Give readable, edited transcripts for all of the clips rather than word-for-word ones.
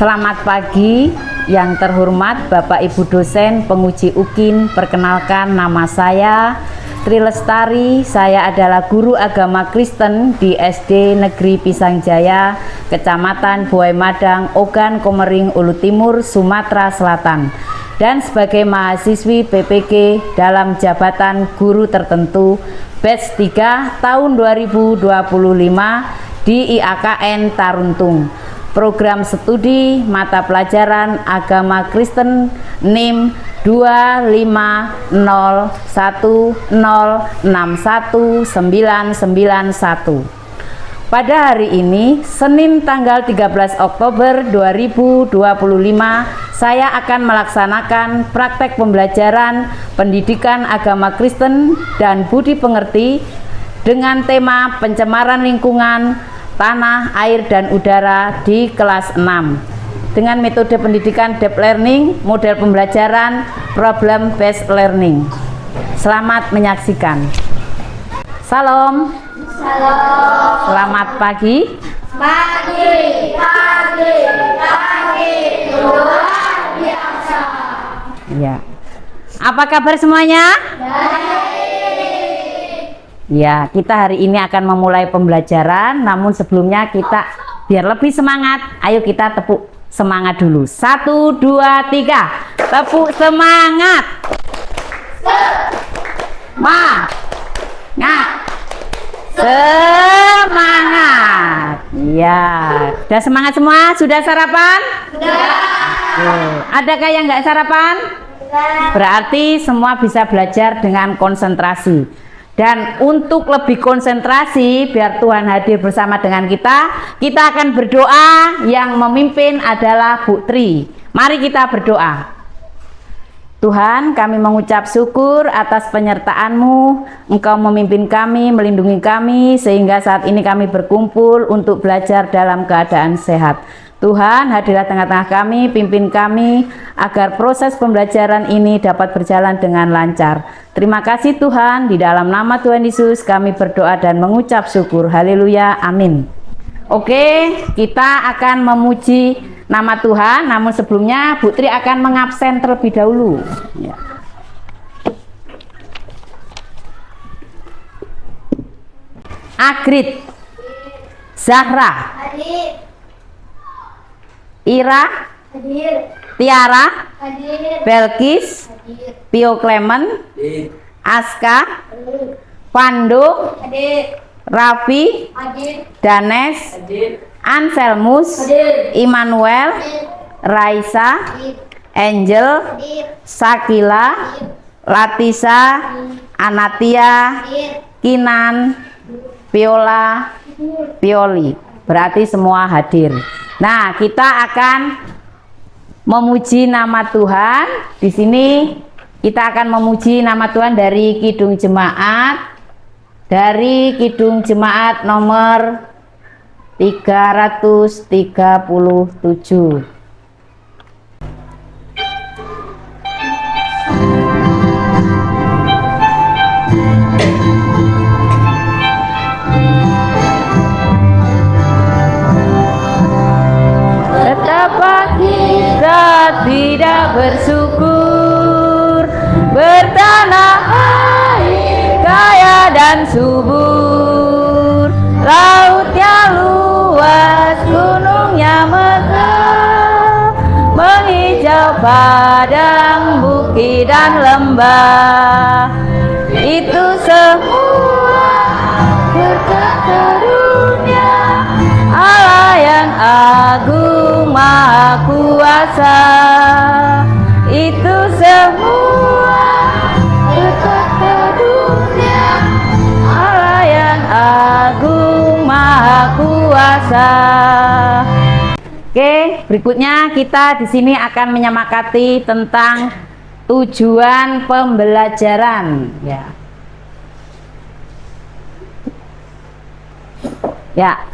Selamat pagi yang terhormat Bapak Ibu dosen penguji UKIN. Perkenalkan, nama saya Tri Lestari. Saya adalah guru agama Kristen di SD Negeri Pisangjaya, Kecamatan Buai Madang, Ogan Komering, Ulu Timur, Sumatera Selatan, dan sebagai mahasiswi PPG dalam jabatan guru tertentu batch 3 tahun 2025 di IAKN Taruntung. Program studi mata pelajaran agama Kristen NIM 25010619991. Pada hari ini, Senin tanggal 13 Oktober 2025, saya akan melaksanakan praktek pembelajaran pendidikan agama Kristen dan budi pengerti dengan tema pencemaran lingkungan, tanah, air, dan udara di kelas 6 dengan metode pendidikan deep learning, model pembelajaran problem based learning. Selamat menyaksikan. Salam. Salam. Selamat pagi. Pagi luar biasa. Ya. Apa kabar semuanya? Baik. Ya, kita hari ini akan memulai pembelajaran. Namun sebelumnya kita biar lebih semangat, ayo kita tepuk semangat dulu. 1, 2, 3. Tepuk semangat. Semangat. Ya, sudah semangat semua? Sudah sarapan? Sudah. Adakah yang nggak sarapan? Sudah. Berarti semua bisa belajar dengan konsentrasi. Dan untuk lebih konsentrasi, biar Tuhan hadir bersama dengan kita akan berdoa. Yang memimpin adalah Bu Tri. Mari kita berdoa. Tuhan, kami mengucap syukur atas penyertaan-Mu. Engkau memimpin kami, melindungi kami, sehingga saat ini kami berkumpul untuk belajar dalam keadaan sehat. Tuhan, hadirlah tengah-tengah kami, pimpin kami, agar proses pembelajaran ini dapat berjalan dengan lancar. Terima kasih Tuhan, di dalam nama Tuhan Yesus kami berdoa dan mengucap syukur. Haleluya, amin. Oke, kita akan memuji nama Tuhan, namun sebelumnya Bu Tri akan mengabsen terlebih dahulu. Ya. Agrit, Zahra, Hadir. Ira, Hadir. Tiara, Hadir. Belkis, Hadir. Pio Clement, Aska, Hadir. Pando, Hadir. Raffi, Hadir. Danes, Hadir. Anselmus, Hadir. Immanuel, Hadir. Raisa, Hadir. Angel, Hadir. Sakila, Latisa, Anatia, Hadir. Kinan, Viola, Pioli. Berarti semua hadir. Nah, kita akan memuji nama Tuhan. Di sini kita akan memuji nama Tuhan dari Kidung Jemaat. Dari Kidung Jemaat nomor 337. Betapa kita tidak bersyukur, bertanah air kaya dan subur, lautnya luas, gunungnya megah, menghijau padang, bukit dan lembah. Itu semua berkat karunia Allah yang agung maha kuasa. Itu semua berkat karunia Allah yang agung maha kuasa. Oke, berikutnya kita di sini akan menyemakati tentang tujuan pembelajaran. Ya,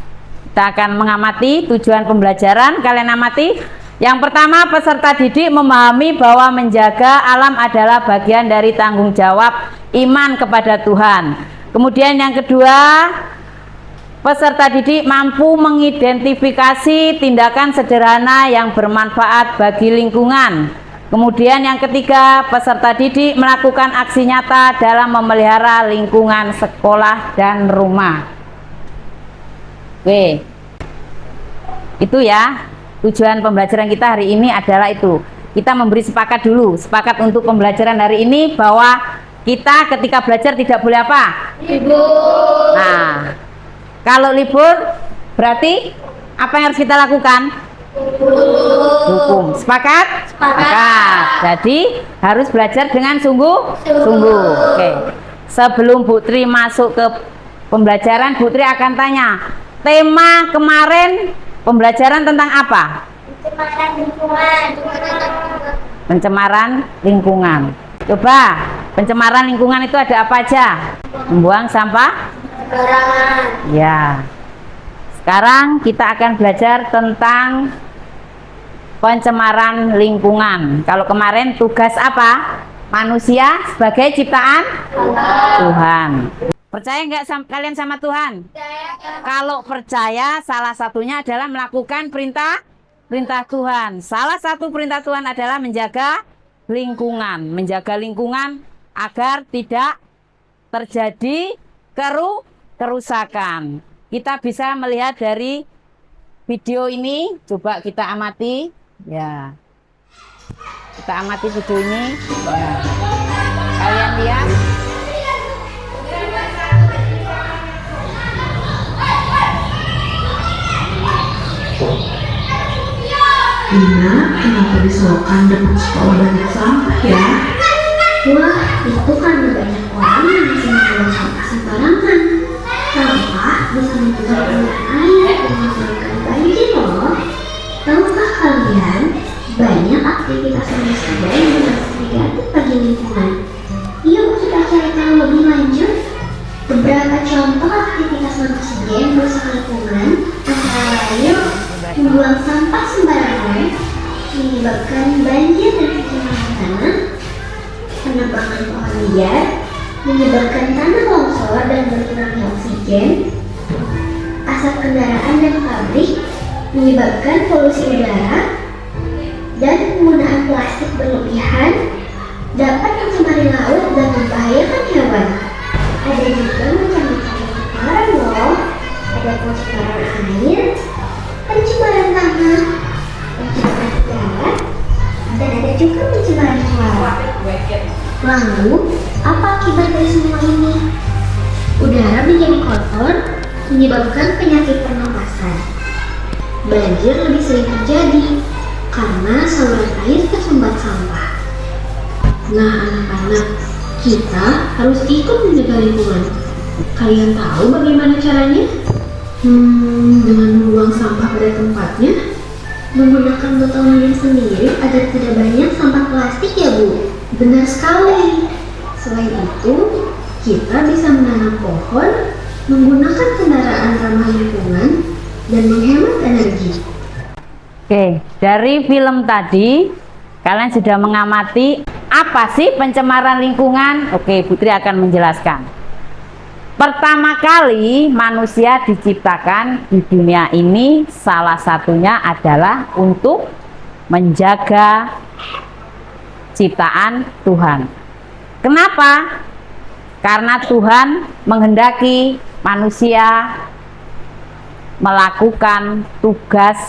kita akan mengamati tujuan pembelajaran. Kalian amati. Yang pertama, peserta didik memahami bahwa menjaga alam adalah bagian dari tanggung jawab iman kepada Tuhan. Kemudian yang kedua, Peserta didik mampu mengidentifikasi tindakan sederhana yang bermanfaat bagi lingkungan. Kemudian yang ketiga, peserta didik melakukan aksi nyata dalam memelihara lingkungan sekolah dan rumah. Oke, itu ya tujuan pembelajaran kita hari ini adalah itu. Kita memberi sepakat dulu, sepakat untuk pembelajaran hari ini bahwa kita ketika belajar tidak boleh apa? Libur. Nah, kalau libur berarti apa yang harus kita lakukan? Hukum. Sepakat? Sepakat. Jadi harus belajar dengan sungguh-sungguh. Oke. Sebelum Bu Tri masuk ke pembelajaran, Bu Tri akan tanya, tema kemarin pembelajaran tentang apa? Pencemaran lingkungan. Pencemaran lingkungan. Coba, pencemaran lingkungan itu ada apa aja? Membuang sampah? Sembarangan. Ya. Sekarang kita akan belajar tentang pencemaran lingkungan. Kalau kemarin tugas apa? Manusia sebagai ciptaan Tuhan. Percaya nggak kalian sama Tuhan? Kalau percaya, salah satunya adalah melakukan perintah Tuhan. Salah satu perintah Tuhan adalah menjaga lingkungan agar tidak terjadi kerusakan. Kita bisa melihat dari video ini, coba kita amati, ya. Kita amati video ini. Ya. Kalian lihat. Dina, kenapa di selokan depan sekolah banyak sampah ya? Wah, itu karena banyak orang yang masih membuang sampah sembarangan. Sampah bisa menyebabkan air dan menyebabkan banjir loh. Tahukah kalian, banyak aktivitas manusia yang berdampak negatif bagi lingkungan. Yuk kita cari tahu lebih lanjut. Beberapa contoh aktivitas manusia yang merusak lingkungan antara lain membuang sampah sembarangan, menyebabkan banjir dan pencemaran tanah, penebangan pohon liar, menyebabkan tanah longsor dan berkurangnya oksigen, asap kendaraan dan pabrik, menyebabkan polusi udara, dan penggunaan plastik berlebihan dapat mencemari laut dan membahayakan hewan. Ada juga macam-macam pencemaran loh. Ada pencemaran air, pencemaran tanah, pencemaran udara, dan ada juga pencemaran suara. Lalu, apa akibat dari semua ini? Udara menjadi kotor, menyebabkan penyakit pernapasan. Banjir lebih sering terjadi karena saluran air tersumbat sampah. Nah anak-anak, kita harus ikut menjaga lingkungan. Kalian tahu bagaimana caranya? Dengan membuang sampah pada tempatnya, Menggunakan botol minum sendiri agar tidak banyak sampah plastik ya Bu? benar sekali. Selain itu, kita bisa menanam pohon, menggunakan kendaraan ramah lingkungan, dan menghemat energi. Oke, dari film tadi kalian sudah mengamati apa sih pencemaran lingkungan? Oke, Putri akan menjelaskan. Pertama kali manusia diciptakan di dunia ini salah satunya adalah untuk menjaga ciptaan Tuhan. Kenapa? Karena Tuhan menghendaki manusia melakukan tugas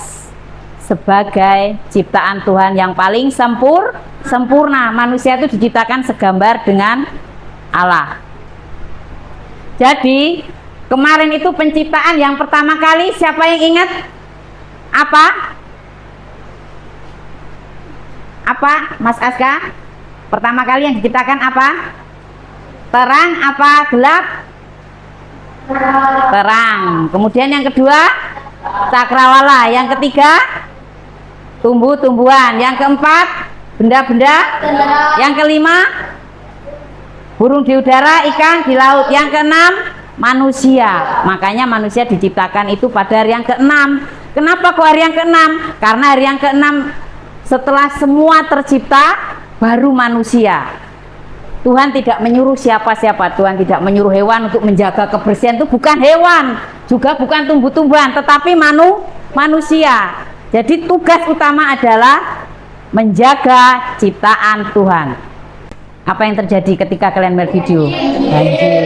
sebagai ciptaan Tuhan yang paling sempurna. Manusia itu diciptakan segambar dengan Allah. Jadi kemarin itu penciptaan yang pertama kali, siapa yang ingat? Apa? Mas Aska? Pertama kali yang diciptakan apa? Terang apa gelap? Terang. Kemudian yang kedua cakrawala. Yang ketiga tumbuh-tumbuhan. Yang keempat benda-benda. Yang kelima burung di udara, ikan di laut. Yang keenam manusia. Makanya manusia diciptakan itu pada hari yang keenam. Kenapa kok hari yang keenam? Karena hari yang keenam setelah semua tercipta baru manusia. Tuhan tidak menyuruh siapa-siapa. Tuhan tidak menyuruh hewan untuk menjaga kebersihan, itu bukan hewan. juga bukan tumbuh-tumbuhan, tetapi manusia. Jadi tugas utama adalah menjaga ciptaan Tuhan. Apa yang terjadi ketika kalian melihat video? Banjir.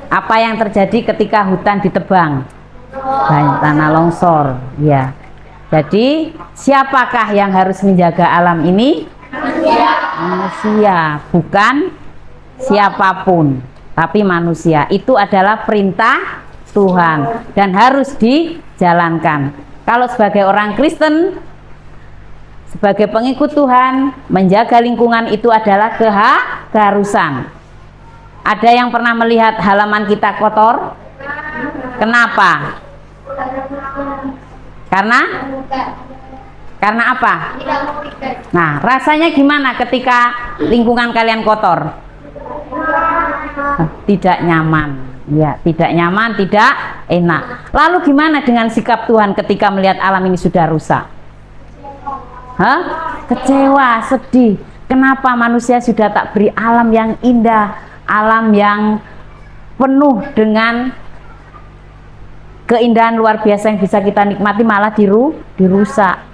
Apa yang terjadi ketika hutan ditebang? Tanah longsor. Ya. Jadi siapakah yang harus menjaga alam ini? Manusia, bukan siapapun, tapi manusia. Itu adalah perintah Tuhan dan harus dijalankan. Kalau sebagai orang Kristen, sebagai pengikut Tuhan, menjaga lingkungan itu adalah keharusan. Ada yang pernah melihat halaman kita kotor? Kenapa? Karena apa? Nah, rasanya gimana ketika lingkungan kalian kotor? Tidak nyaman. Ya, tidak nyaman, tidak enak. Lalu gimana dengan sikap Tuhan ketika melihat alam ini sudah rusak? Kecewa, sedih. Kenapa manusia sudah tak beri alam yang indah, alam yang penuh dengan keindahan luar biasa yang bisa kita nikmati, malah dirusak.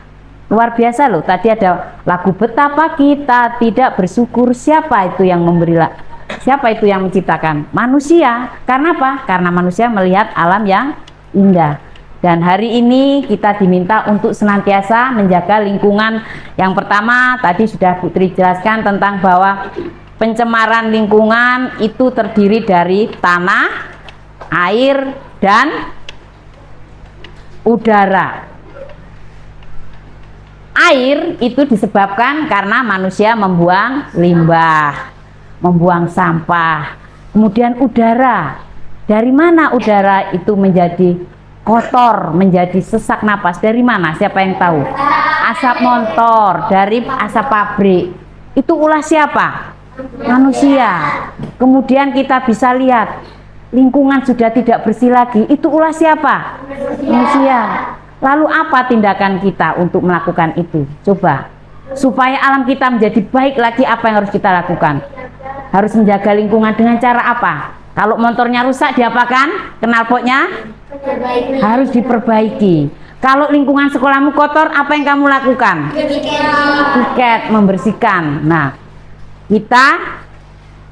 Luar biasa loh. Tadi ada lagu betapa kita tidak bersyukur. Siapa itu yang memberi? Siapa itu yang menciptakan? Manusia. Karena apa? Karena manusia melihat alam yang indah. Dan hari ini kita diminta untuk senantiasa menjaga lingkungan. Yang pertama tadi sudah Putri jelaskan tentang bahwa pencemaran lingkungan itu terdiri dari tanah, air, dan udara. Air itu disebabkan karena manusia membuang limbah, membuang sampah. Kemudian udara, dari mana udara itu menjadi kotor, menjadi sesak napas? Dari mana? Siapa yang tahu? Asap motor, dari asap pabrik. Itu ulah siapa? Manusia. Kemudian kita bisa lihat lingkungan sudah tidak bersih lagi. Itu ulah siapa? Manusia. Lalu apa tindakan kita untuk melakukan itu? Coba, supaya alam kita menjadi baik lagi, apa yang harus kita lakukan? Harus menjaga lingkungan dengan cara apa? Kalau motornya rusak, diapakan? Knalpotnya harus diperbaiki. Kalau lingkungan sekolahmu kotor, apa yang kamu lakukan? Piket, membersihkan. Nah, kita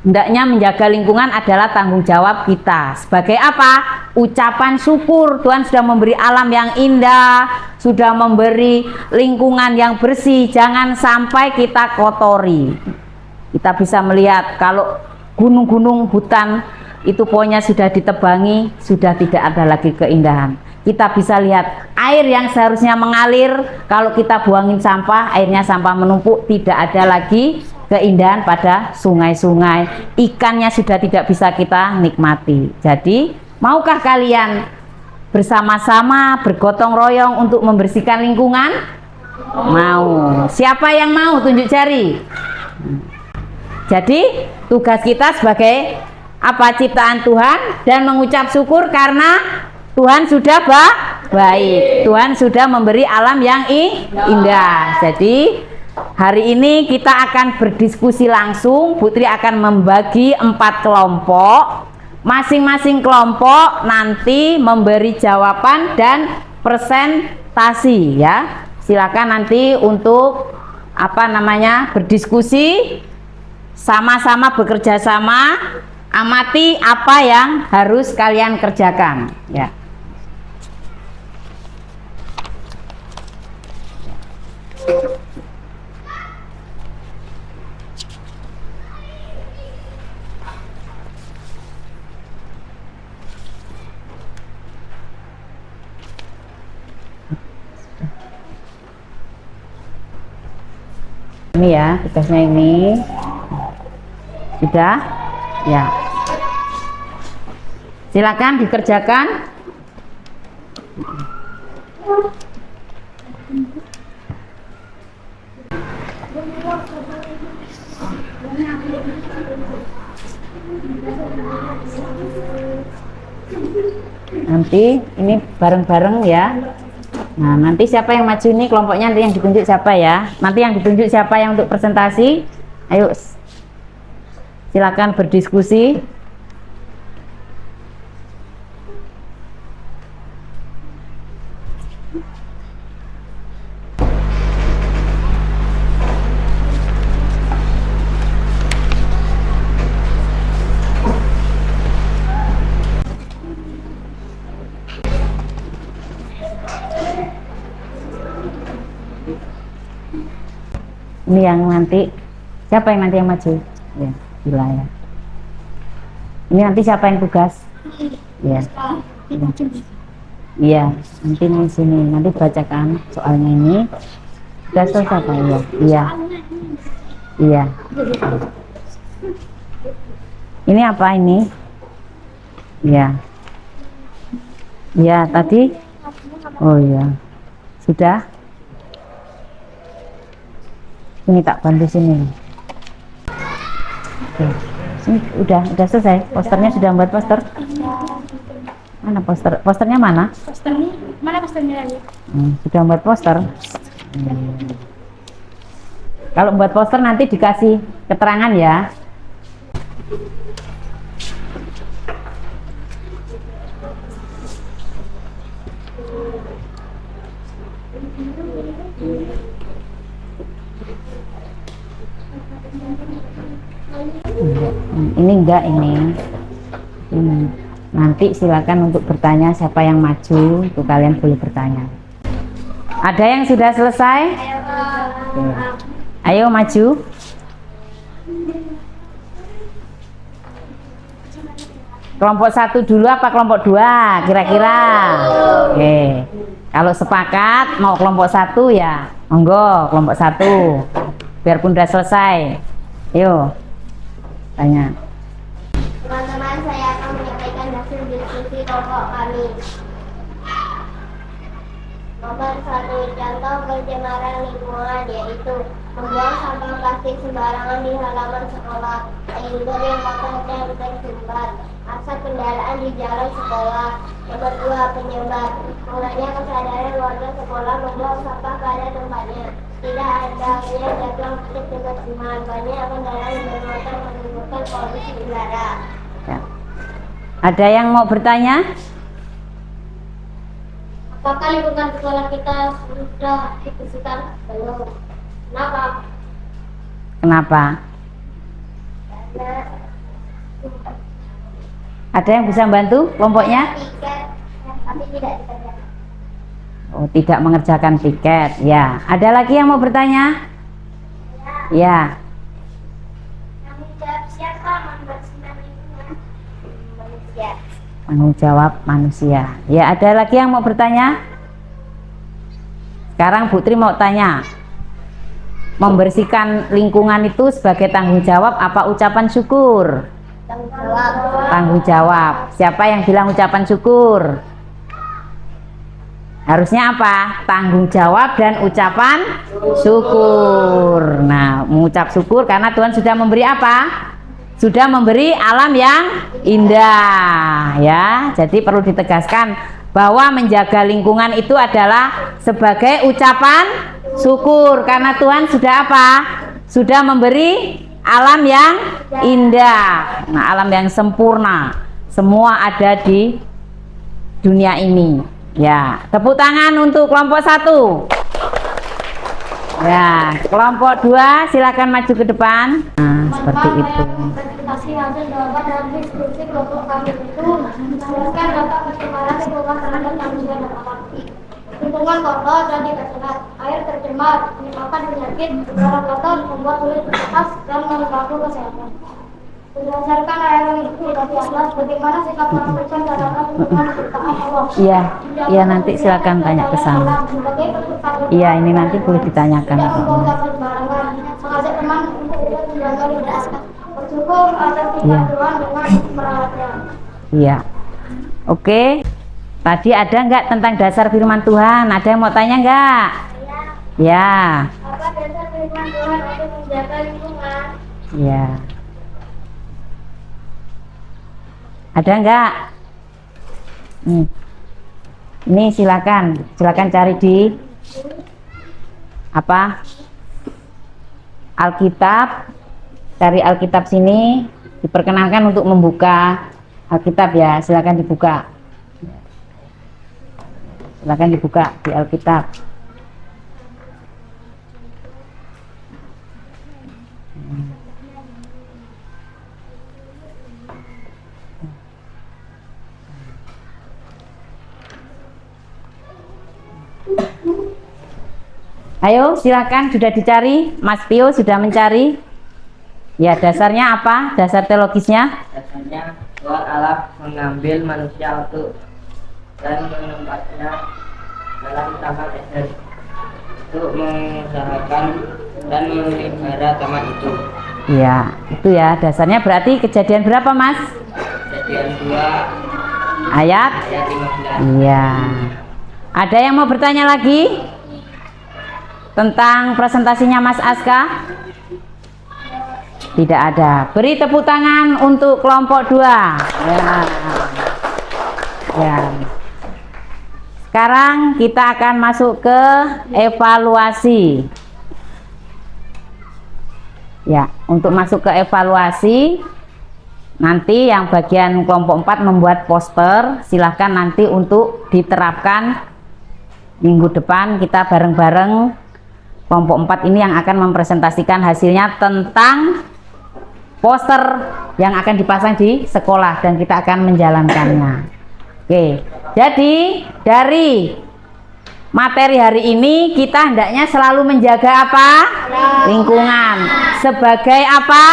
hendaknya menjaga lingkungan adalah tanggung jawab kita. Sebagai apa? Ucapan syukur. Tuhan sudah memberi alam yang indah, sudah memberi lingkungan yang bersih. Jangan sampai kita kotori. Kita bisa melihat kalau gunung-gunung, hutan itu pohonnya sudah ditebangi, sudah tidak ada lagi keindahan. Kita bisa lihat air yang seharusnya mengalir, kalau kita buangin sampah, airnya sampah menumpuk, tidak ada lagi keindahan pada sungai-sungai. Ikannya sudah tidak bisa kita nikmati. Jadi, maukah kalian bersama-sama bergotong royong untuk membersihkan lingkungan? Mau. Siapa yang mau? Tunjuk jari. Jadi, tugas kita sebagai apa? Ciptaan Tuhan, dan mengucap syukur karena Tuhan sudah baik. Tuhan sudah memberi alam yang indah. Jadi, hari ini kita akan berdiskusi langsung. Putri akan membagi 4 kelompok. Masing-masing kelompok nanti memberi jawaban dan presentasi, ya. Silakan nanti untuk berdiskusi, sama-sama bekerja sama, amati apa yang harus kalian kerjakan, ya. Ini ya, tugasnya ini sudah, ya. Silakan dikerjakan. Nanti ini bareng-bareng ya. Nah, nanti siapa yang maju ini kelompoknya, nanti yang ditunjuk siapa ya. Nanti yang ditunjuk siapa yang untuk presentasi. Ayo, silakan berdiskusi. Ini yang nanti, siapa yang nanti yang maju? Ya, gila ya. Ini nanti siapa yang tugas? Ya. Iya, nanti di sini nanti bacakan soalnya ini. Sudah selesai Pak? Iya. Iya. Iya. Ini apa ini? Iya. Iya, tadi. Oh iya. Sudah? Ini tak bantu sini. Oke. Ini udah selesai. Posternya sudah membuat poster. Mana poster? Posternya mana? Posternya mana posternya lagi? Sudah membuat poster. Kalau membuat poster nanti dikasih keterangan ya. Ini enggak ini. Nanti silakan untuk bertanya siapa yang maju, itu kalian boleh bertanya. Ada yang sudah selesai? Ayo maju. Kelompok 1 dulu apa kelompok 2 kira-kira? Oke. Kalau sepakat mau kelompok 1 ya monggo kelompok 1. Biarpun udah selesai. Yuk. Tanya. Teman-teman, saya akan menyampaikan hasil diskusi kelompok kami. Nomor 1, contoh pencemaran lingkungan yaitu membuang sampah plastik sembarangan di halaman sekolah, sumber yang kotor dan tersumbat, asap kendaraan di jalan sekolah. Nomor 2, penyebab kurangnya kesadaran warga sekolah membuang sampah pada tempatnya, tidak adanya jadwal titik kebersihan, banyak kendaraan bermotor menimbulkan polusi udara. Ya. Ada yang mau bertanya? Apakah lingkungan sekolah kita sudah dibersihkan? Belum. Kenapa? Kenapa? Karena Ada yang bisa membantu kelompoknya? tiket tapi tidak dikerjakan. Oh, tidak mengerjakan piket. Ya. Ada lagi yang mau bertanya? Ya. Tanggung jawab siapa membersihkan lingkungan? Manusia. Tanggung jawab manusia. Ya, ada lagi yang mau bertanya? Sekarang Putri mau tanya. Membersihkan lingkungan itu sebagai tanggung jawab apa ucapan syukur? Tanggung jawab. Tanggung jawab. Siapa yang bilang ucapan syukur? Harusnya apa? Tanggung jawab dan ucapan syukur. Nah, mengucap syukur karena Tuhan sudah memberi apa? Sudah memberi alam yang indah, ya. Jadi perlu ditegaskan bahwa menjaga lingkungan itu adalah sebagai ucapan syukur karena Tuhan sudah apa? Sudah memberi alam yang indah. Nah, alam yang sempurna. Semua ada di dunia ini. Ya, tepuk tangan untuk kelompok 1. Ya, kelompok 2 silakan maju ke depan. Nah, seperti itu. Presentasi hasil jawaban dan diskusi kelompok kami itu menjelaskan dampak pencemaran lingkungan terhadap manusia dan alam. Lingkungan kotor dan tidak sehat, air tercemar, menyebabkan penyakit, udara kotor, membuat kulit berbekas dan mengganggu kesehatan. Berdasarkan ayat itu dari Allah, bagaimana sikap orang Kristen terhadap lingkungan ciptaan Allah? Iya, iya nanti silakan tanya ke sana. Iya, ini nanti boleh ditanyakan. Tidak membuang sembarangan, mengajak teman untuk menjaga lingkungan. Bersyukur atas kita Tuhan dengan merawatnya. Iya. Oke. Tadi ada enggak tentang dasar firman Tuhan? Ada yang mau tanya enggak? Ya. Apa dasar firman Tuhan untuk menjaga lingkungan? Ya. Ada enggak? Ini silakan cari di apa? Alkitab. Cari Alkitab sini. Diperkenankan untuk membuka Alkitab ya. Silakan dibuka. Silakan dibuka di Alkitab. Ayo silakan, sudah dicari. Mas Pio sudah mencari. Ya, dasarnya apa? Dasar teologisnya? Dasarnya Tuhan Allah mengambil manusia dan menempatnya dalam taman Eden untuk mengusahakan dan memelihara taman itu. Iya, itu ya dasarnya. Berarti kejadian berapa, Mas? Kejadian 2 Ayat? ayat 15. Iya. Ada yang mau bertanya lagi tentang presentasinya Mas Aska? Tidak ada. Beri tepuk tangan untuk kelompok 2. Ya. Ya. Sekarang kita akan masuk ke evaluasi. Ya, untuk masuk ke evaluasi, nanti yang bagian kelompok 4 membuat poster. Silahkan nanti untuk diterapkan minggu depan. Kita bareng-bareng kelompok 4 ini yang akan mempresentasikan hasilnya tentang poster yang akan dipasang di sekolah dan kita akan menjalankannya. Oke, jadi dari materi hari ini kita hendaknya selalu menjaga apa? Lingkungan. Sebagai apa?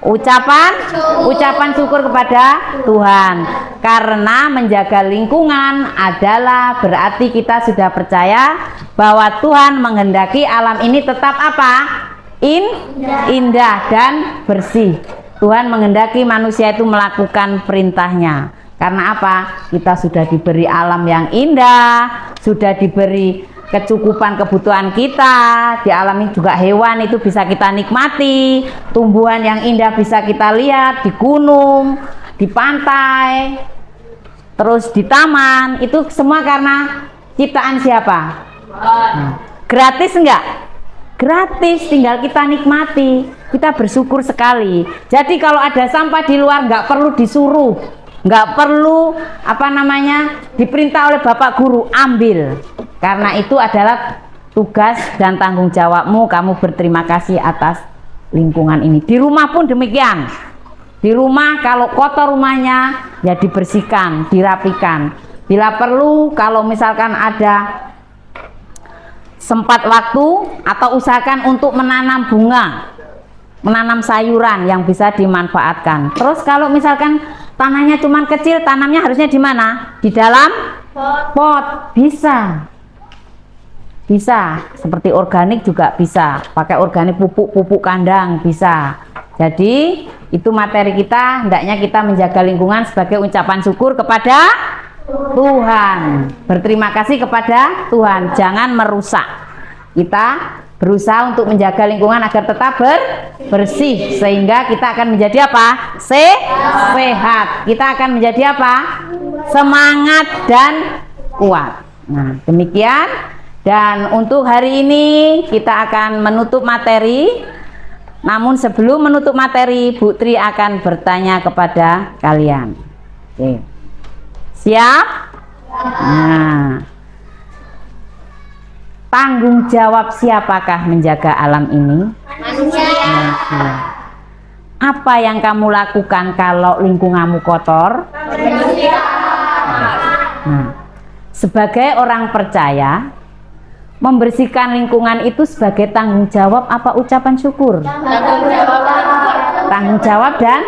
Ucapan syukur kepada Tuhan. Karena menjaga lingkungan adalah berarti kita sudah percaya bahwa Tuhan menghendaki alam ini tetap apa? Indah dan bersih. Tuhan menghendaki manusia itu melakukan perintahnya. Karena apa? Kita sudah diberi alam yang indah, sudah diberi kecukupan kebutuhan kita. Di alam ini juga hewan itu bisa kita nikmati, tumbuhan yang indah bisa kita lihat di gunung, di pantai, terus di taman. Itu semua karena ciptaan siapa? Nah, gratis enggak? Gratis, tinggal kita nikmati. Kita bersyukur sekali. Jadi kalau ada sampah di luar nggak perlu disuruh, nggak perlu diperintah oleh bapak guru, ambil. Karena itu adalah tugas dan tanggung jawabmu. Kamu berterima kasih atas lingkungan ini. Di rumah pun demikian. Di rumah kalau kotor rumahnya ya dibersihkan, dirapikan. Bila perlu kalau misalkan ada sempat waktu atau usahakan untuk menanam bunga, menanam sayuran yang bisa dimanfaatkan. Terus kalau misalkan tanahnya cuma kecil, tanamnya harusnya di mana? Di dalam pot. Bisa seperti organik juga bisa, pakai organik, pupuk kandang bisa. Jadi itu materi kita, hendaknya kita menjaga lingkungan sebagai ucapan syukur kepada Tuhan. Berterima kasih kepada Tuhan, jangan merusak. Kita berusaha untuk menjaga lingkungan agar tetap bersih, sehingga kita akan menjadi apa? Sehat. Kita akan menjadi apa? Semangat dan kuat. Nah, demikian. Dan untuk hari ini kita akan menutup materi. Namun sebelum menutup materi, Bu Tri akan bertanya kepada kalian. Oke. Siap? Nah, tanggung jawab siapakah menjaga alam ini? Manusia. Apa yang kamu lakukan kalau lingkunganmu kotor? Nah, sebagai orang percaya, membersihkan lingkungan itu sebagai tanggung jawab apa ucapan syukur? Tanggung jawab dan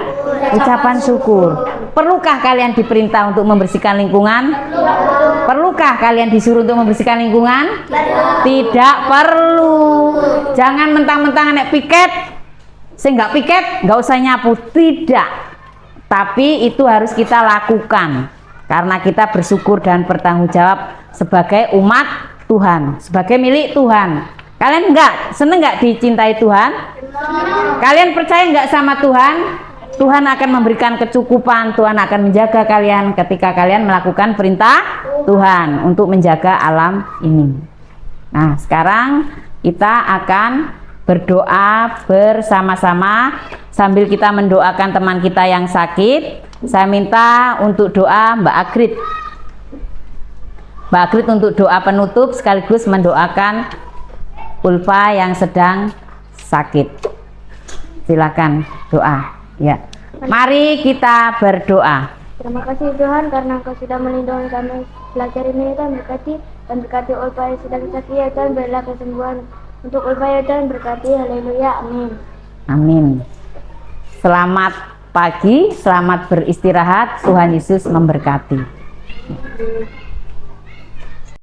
ucapan syukur. Perlukah kalian diperintah untuk membersihkan lingkungan? Perlukah kalian disuruh untuk membersihkan lingkungan? Tidak perlu. Jangan mentang-mentang anak piket, saya nggak piket, nggak usah nyapu. Tidak. Tapi itu harus kita lakukan karena kita bersyukur dan bertanggung jawab sebagai umat Tuhan, sebagai milik Tuhan. Kalian seneng nggak dicintai Tuhan? Kalian percaya nggak sama Tuhan? Tuhan akan memberikan kecukupan, Tuhan akan menjaga kalian ketika kalian melakukan perintah Tuhan untuk menjaga alam ini. Nah, sekarang kita akan berdoa bersama-sama sambil kita mendoakan teman kita yang sakit. Saya minta untuk doa Mbak Agrit. Mbak Agrit untuk doa penutup sekaligus mendoakan Ulfa yang sedang sakit. Silakan doa. Ya. Mari kita berdoa. Terima kasih Tuhan karena Engkau sudah melindungi kami belajar ini. Tuhan berkati dan berkati Ulfa yang sedang sakit ya Tuhan, berilah kesembuhan untuk Ulfa ya Tuhan, berkati. Haleluya, amin. Amin. Selamat pagi, selamat beristirahat. Tuhan Yesus memberkati.